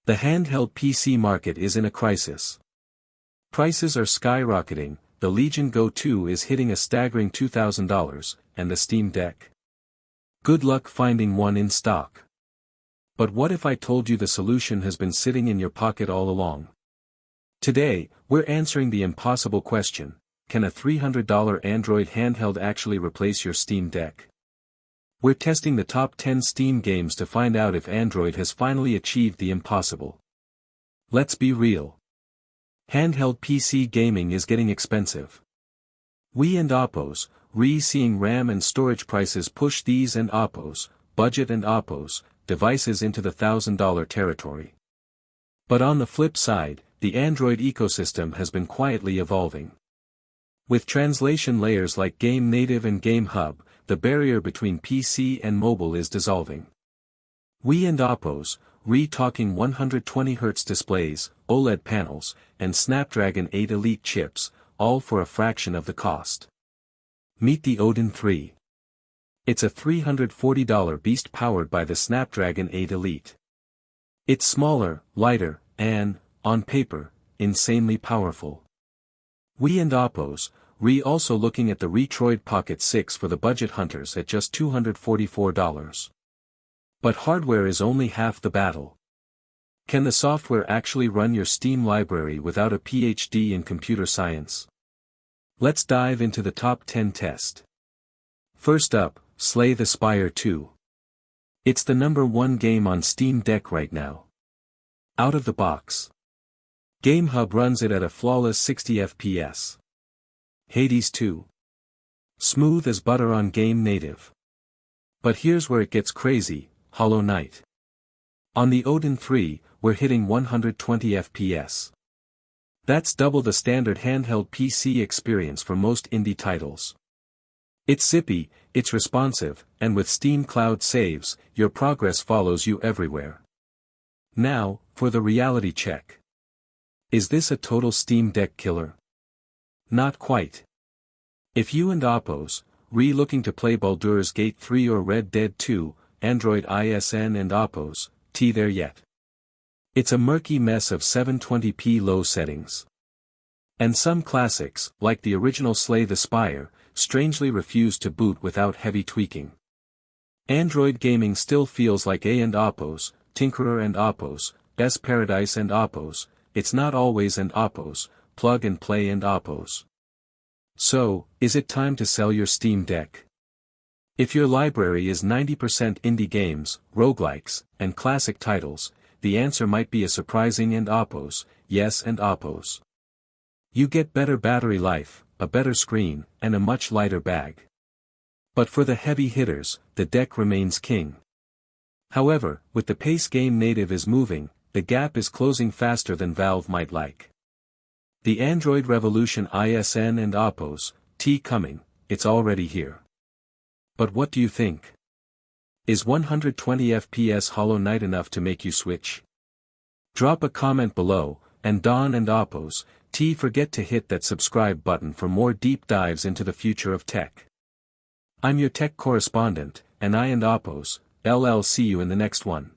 The handheld PC market is in a crisis. Prices are skyrocketing, the Legion Go 2 is hitting a staggering $2,000, and the Steam Deck. Good luck finding one in stock. But what if I told you the solution has been sitting in your pocket all along? Today, we're answering the impossible question: can a $300 Android handheld actually replace your Steam Deck? We're testing the top 10 Steam games to find out if Android has finally achieved the impossible. Let's be real. Handheld PC gaming is getting expensive. We and Oppos, seeing RAM and storage prices push these and Oppos, budget and Oppos, devices into the $1,000 territory. But on the flip side, the Android ecosystem has been quietly evolving. With translation layers like Game Native and GameHub, the barrier between PC and mobile is dissolving. We and Oppos, talking 120Hz displays, OLED panels, and Snapdragon 8 Elite chips, all for a fraction of the cost. Meet the Odin 3. It's a $340 beast powered by the Snapdragon 8 Elite. It's smaller, lighter, and, on paper, insanely powerful. We and Oppos, also looking at the Retroid Pocket 6 for the budget hunters at just $244. But hardware is only half the battle. Can the software actually run your Steam library without a PhD in computer science? Let's dive into the top 10 test. First up, Slay the Spire 2. It's the #1 game on Steam Deck right now. Out of the box, GameHub runs it at a flawless 60 FPS. Hades 2. Smooth as butter on Game Native. But here's where it gets crazy: Hollow Knight. On the Odin 3, we're hitting 120 FPS. That's double the standard handheld PC experience for most indie titles. It's zippy, it's responsive, and with Steam Cloud saves, your progress follows you everywhere. Now, for the reality check. Is this a total Steam Deck killer? Not quite. If you and Oppos, looking to play Baldur's Gate 3 or Red Dead 2, Android ISN and Oppos, there yet. It's a murky mess of 720p low settings. And some classics, like the original Slay the Spire, strangely refuse to boot without heavy tweaking. Android gaming still feels like A and Oppos, Tinkerer and Oppos, Best Paradise and Oppos. It's not always and Oppos, Plug and Play and Oppos. So, is it time to sell your Steam Deck? If your library is 90% indie games, roguelikes, and classic titles, the answer might be a surprising and Oppos, yes and Oppos. You get better battery life, a better screen, and a much lighter bag. But for the heavy hitters, the deck remains king. However, with the pace Game Native is moving, the gap is closing faster than Valve might like. The Android revolution ISN and Oppos, coming, it's already here. But what do you think? Is 120 FPS Hollow Knight enough to make you switch? Drop a comment below, and Don and Oppos, forget to hit that subscribe button for more deep dives into the future of tech. I'm your tech correspondent, and I and Oppos, LL see you in the next one.